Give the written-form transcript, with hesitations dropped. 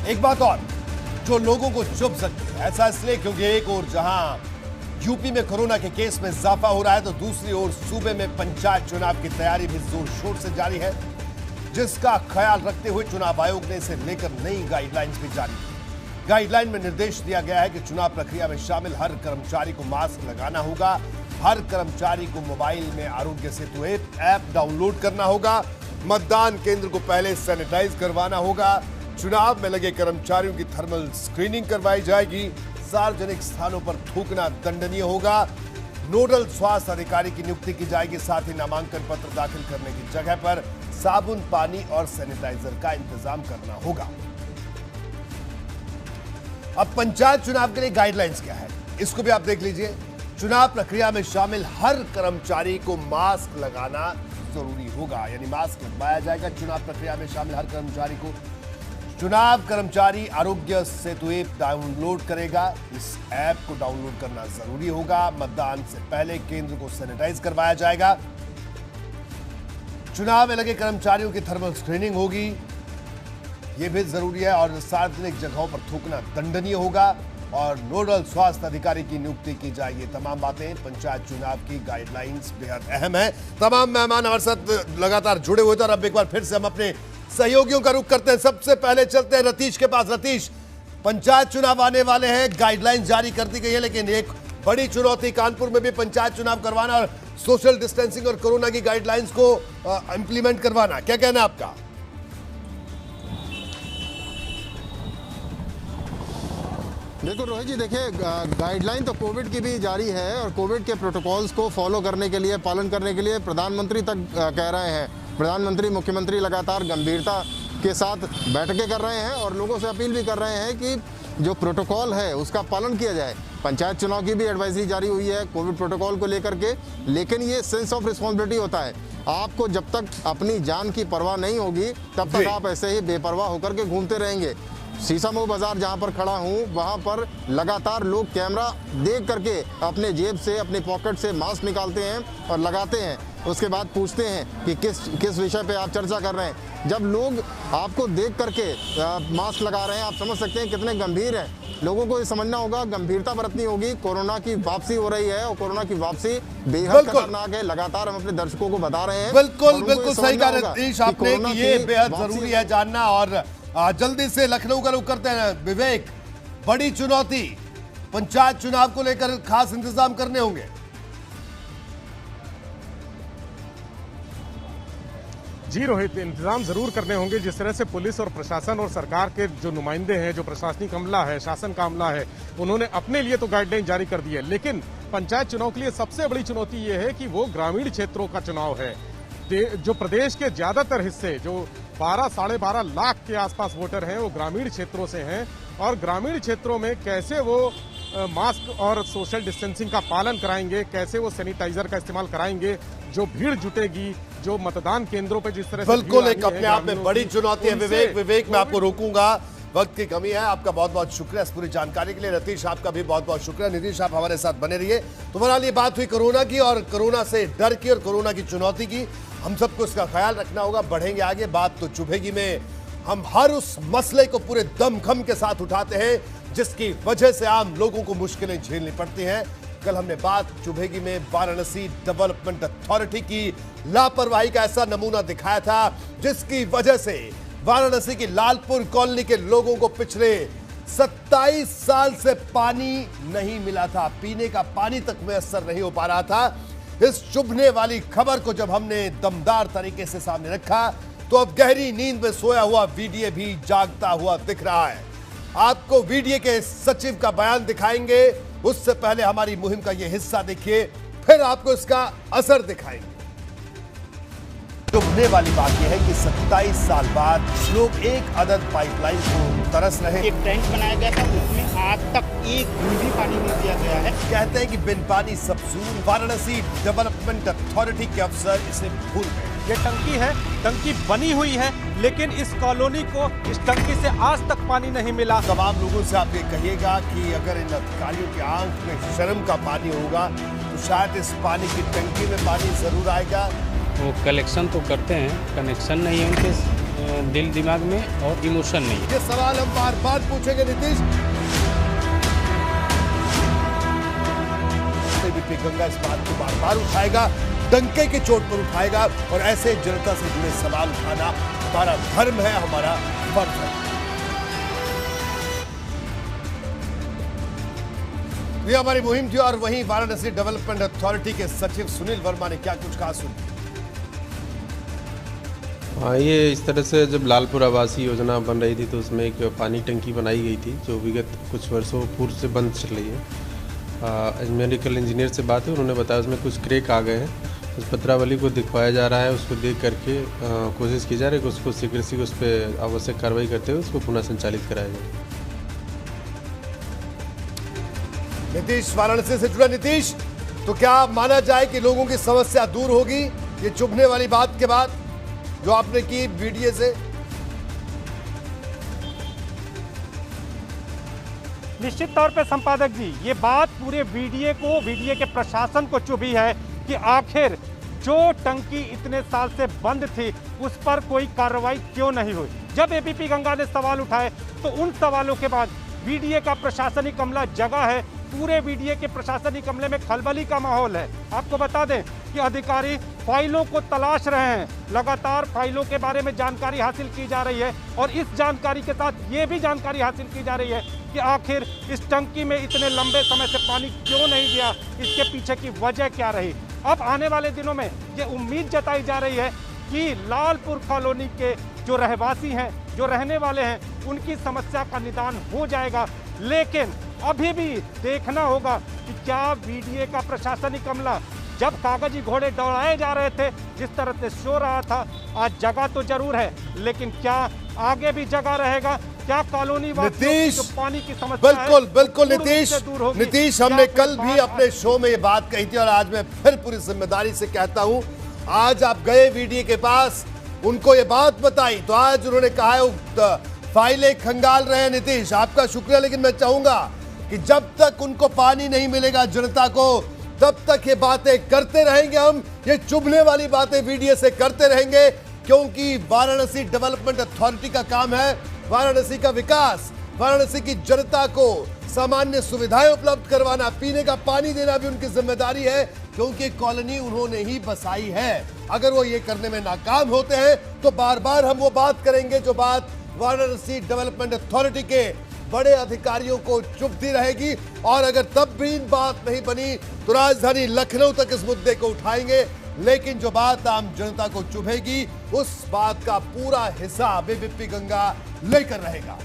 एक बात और जो लोगों को चुभ सकती है, ऐसा इसलिए क्योंकि एक ओर जहां यूपी में कोरोना के केस में इजाफा हो रहा है, तो दूसरी ओर सूबे में पंचायत चुनाव की तैयारी भी जोर शोर से जारी है, जिसका ख्याल रखते हुए चुनाव आयोग ने इसे लेकर नई गाइडलाइंस भी जारी की। गाइडलाइन में निर्देश दिया गया है कि चुनाव प्रक्रिया में शामिल हर कर्मचारी को मास्क लगाना होगा, हर कर्मचारी को मोबाइल में आरोग्य सेतु ऐप डाउनलोड करना होगा, मतदान केंद्र को पहले सैनिटाइज करवाना होगा, चुनाव में लगे कर्मचारियों की थर्मल स्क्रीनिंग करवाई जाएगी, सार्वजनिक स्थानों पर थूकना दंडनीय होगा, नोडल स्वास्थ्य अधिकारी की नियुक्ति की जाएगी, साथ ही नामांकन पत्र दाखिल करने की जगह पर साबुन, पानी और सैनिटाइजर का इंतजाम करना होगा। अब पंचायत चुनाव के लिए गाइडलाइंस क्या है, इसको भी आप देख लीजिए। चुनाव प्रक्रिया में शामिल हर कर्मचारी को मास्क लगाना जरूरी होगा, यानी मास्क लगवाया जाएगा। चुनाव प्रक्रिया में शामिल हर कर्मचारी को चुनाव कर्मचारी आरोग्य सेतु ऐप डाउनलोड करेगा, इस ऐप को डाउनलोड करना जरूरी होगा। मतदान से पहले केंद्र को सैनिटाइज करवाया जाएगा, चुनाव में लगे कर्मचारियों की थर्मल स्क्रीनिंग होगी, यह भी जरूरी है, और सार्वजनिक जगहों पर थूकना दंडनीय होगा, और नोडल स्वास्थ्य अधिकारी की नियुक्ति की जाएगी। तमाम बातें पंचायत चुनाव की गाइडलाइंस बेहद अहम है। तमाम मेहमान हमारे साथ लगातार जुड़े हुए थे, और अब एक बार फिर से हम अपने सहयोगियों का रुख करते हैं। सबसे पहले चलते हैं रतीश के पास। रतीश, पंचायत चुनाव आने वाले हैं, गाइडलाइंस जारी कर दी गई है, लेकिन एक बड़ी चुनौती कानपुर में भी पंचायत चुनाव करवाना और सोशल डिस्टेंसिंग और कोरोना की गाइडलाइंस को इंप्लीमेंट करवाना, क्या कहना है आपका? देखो रोहित जी, देखिए गाइडलाइन तो कोविड की भी जारी है, और कोविड के प्रोटोकॉल्स को फॉलो करने के लिए, पालन करने के लिए प्रधानमंत्री तक कह रहे हैं। प्रधानमंत्री, मुख्यमंत्री लगातार गंभीरता के साथ बैठकें कर रहे हैं और लोगों से अपील भी कर रहे हैं कि जो प्रोटोकॉल है उसका पालन किया जाए। पंचायत चुनाव की भी एडवाइजरी जारी हुई है कोविड प्रोटोकॉल को लेकर के, लेकिन ये सेंस ऑफ रिस्पॉन्सिबिलिटी होता है। आपको जब तक अपनी जान की परवाह नहीं होगी तब तक आप ऐसे ही बेपरवाह होकर के घूमते रहेंगे। शीशामऊ बाजार जहां पर खड़ा हूं, वहां पर लगातार लोग कैमरा देख करके अपने जेब से, अपने पॉकेट से मास्क निकालते हैं और लगाते हैं। उसके बाद पूछते हैं कि किस विषय पे आप चर्चा कर रहे हैं। जब लोग आपको देख करके मास्क लगा रहे हैं, आप समझ सकते हैं कितने गंभीर हैं। लोगों को ये समझना होगा, गंभीरता बरतनी होगी। कोरोना की वापसी हो रही है और कोरोना की वापसी बेहद खतरनाक है। लगातार हम अपने दर्शकों को बता रहे हैं। बिल्कुल सही कहा रतीश आपने कि ये बेहद जरूरी है जानना। और जल्दी से लखनऊ का रुख करते हैं विवेक। बड़ी चुनौती, पंचायत चुनाव को लेकर खास इंतजाम करने होंगे। जी रोहित, इंतजाम जरूर करने होंगे। जिस तरह से पुलिस और प्रशासन और सरकार के जो नुमाइंदे हैं, जो प्रशासनिक अमला है, शासन का अमला है, उन्होंने अपने लिए तो गाइडलाइन जारी कर दी है, लेकिन पंचायत चुनाव के लिए सबसे बड़ी चुनौती ये है कि वो ग्रामीण क्षेत्रों का चुनाव है। जो प्रदेश के ज्यादातर हिस्से, जो 12-12.5 लाख के आसपास वोटर हैं, वो ग्रामीण क्षेत्रों से हैं, और ग्रामीण क्षेत्रों में कैसे वो मास्क और सोशल डिस्टेंसिंग का पालन कराएंगे, कैसे वो सैनिटाइजर का इस्तेमाल कराएंगे, जो भीड़ जुटेगी, जो मतदान केंद्रों पे जिस तरह से बिल्कुल एक अपने आप में बड़ी चुनौती है। विवेक मैं आपको रोकूंगा, वक्त की कमी है। आपका बहुत बहुत शुक्रिया इस पूरी जानकारी के लिए। रतीश, आपका भी बहुत बहुत शुक्रिया। नीतीश, आप हमारे साथ बने रहिए। तो बहरहाल ये बात हुई कोरोना की, और कोरोना से डर की, और कोरोना की चुनौती की। हम सबको इसका ख्याल रखना होगा। बढ़ेंगे आगे, बात तो चुभेगी में हम हर उस मसले को पूरे दमखम के साथ उठाते हैं जिसकी वजह से आम लोगों को मुश्किलें झेलनी पड़ती हैं। कल हमने बात चुभेगी में वाराणसी डेवलपमेंट अथॉरिटी की लापरवाही का ऐसा नमूना दिखाया था जिसकी वजह से वाराणसी की लालपुर कॉलोनी के लोगों को पिछले 27 साल से पानी नहीं मिला था। पीने का पानी तक मैसर नहीं हो पा रहा था। इस चुभने वाली खबर को जब हमने दमदार तरीके से सामने रखा तो अब गहरी नींद में सोया हुआ वीडीए भी जागता हुआ दिख रहा है। आपको वीडीए के सचिव का बयान दिखाएंगे, उससे पहले हमारी मुहिम का यह हिस्सा देखिए, फिर आपको इसका असर दिखाएंगे। चुभने वाली बात यह है कि 27 साल बाद लोग एक अदद पाइपलाइन को तरस रहे हैं। एक टैंक बनाया गया था, उसमें आज तक एक बूंद भी पानी नहीं दिया गया है। कहते हैं कि बिन पानी सब सून। वाराणसी डेवलपमेंट अथॉरिटी के अफसर इसे भूल गए। ये टंकी है, टंकी बनी हुई है, लेकिन इस कॉलोनी को इस टंकी से आज तक पानी नहीं मिला। तमाम लोगों से आप ये कहिएगा कि अगर इन अधिकारियों की आंख में शर्म का पानी होगा तो शायद इस पानी की टंकी में पानी जरूर आएगा। वो कलेक्शन तो करते हैं, कनेक्शन नहीं है उनके दिल दिमाग में और इमोशन नहीं है। ये सवाल हम बार बार पूछेंगे नीतीश। एबीपी गंगा इस बात को बार बार उठाएगा, डंके की चोट पर उठाएगा, और ऐसे जनता से जुड़े सवाल उठाना हमारा धर्म है, हमारा फर्ज है। ये हमारी मुहिम थी। और वहीं वाराणसी डेवलपमेंट अथॉरिटी के सचिव सुनील वर्मा ने क्या कुछ कहा, सुनिए। हाँ, ये इस तरह से जब लालपुर आवासीय योजना बन रही थी तो उसमें एक पानी टंकी बनाई गई थी जो विगत कुछ वर्षों पूर्व से बंद चल रही है। मेडिकल इंजीनियर से बात है, उन्होंने बताया उसमें कुछ क्रैक आ गए हैं। उस पत्रावली को दिखवाया जा रहा है, उसको देख करके कोशिश की जा रही है कि उसको शीघ्र से उस पर आवश्यक कार्रवाई करते हुए उसको पुनः संचालित कराया जाए। नीतीश वाराणसी से जुड़ा। नीतीश, तो क्या माना जाए कि लोगों की समस्या दूर होगी ये चुभने वाली बात के बाद जो आपने की वीडियो से? निश्चित तौर पे संपादक जी, ये बात पूरे वीडियो के प्रशासन को चुभी है कि आखिर जो टंकी इतने साल से बंद थी उस पर कोई कार्रवाई क्यों नहीं हुई। जब एबीपी गंगा ने सवाल उठाए तो उन सवालों के बाद वीडियो का प्रशासनिक अमला जगा है। पूरे वीडियो के प्रशासनिक अमले में खलबली का माहौल है। आपको बता दें कि अधिकारी फाइलों को तलाश रहे हैं, लगातार फाइलों के बारे में जानकारी हासिल की जा रही है, और इस जानकारी के साथ ये भी जानकारी हासिल की जा रही है कि आखिर इस टंकी में इतने लंबे समय से पानी क्यों नहीं गया, इसके पीछे की वजह क्या रही। अब आने वाले दिनों में ये उम्मीद जताई जा रही है कि लालपुर कॉलोनी के जो रहवासी हैं, जो रहने वाले हैं, उनकी समस्या का निदान हो जाएगा। लेकिन अभी भी देखना होगा कि क्या वीडियो का प्रशासनिक अमला जब कागजी घोड़े दौड़ाए जा रहे थे जिस तरह से शो रहा था, आज जगह तो जरूर है, लेकिन क्या आगे भी जगह रहेगा? क्या कॉलोनी नीतीश, पानी की समस्या बिल्कुल बिल्कुल नीतीश, हमने कल भी अपने शो में ये बात कही थी और आज मैं फिर पूरी जिम्मेदारी से कहता हूं, आज आप गए वीडियो के पास, उनको ये बात बताई तो आज उन्होंने कहा है फाइलें खंगाल रहे हैं। नीतीश, आपका शुक्रिया, लेकिन मैं चाहूंगा कि जब तक उनको पानी नहीं मिलेगा जनता को, तब तक ये बातें करते रहेंगे। हम ये चुभने वाली बातें वीडियो से करते रहेंगे, क्योंकि वाराणसी डेवलपमेंट अथॉरिटी का काम है वाराणसी का विकास, वाराणसी की जनता को सामान्य सुविधाएं उपलब्ध करवाना, पीने का पानी देना भी उनकी जिम्मेदारी है, क्योंकि कॉलोनी उन्होंने ही बसाई है। अगर वो ये करने में नाकाम होते हैं तो बार बार हम वो बात करेंगे जो बात वाराणसी डेवलपमेंट अथॉरिटी के बड़े अधिकारियों को चुभती रहेगी। और अगर तब भी बात नहीं बनी तो राजधानी लखनऊ तक इस मुद्दे को उठाएंगे, लेकिन जो बात आम जनता को चुभेगी उस बात का पूरा हिसाब एबीपी गंगा लेकर रहेगा।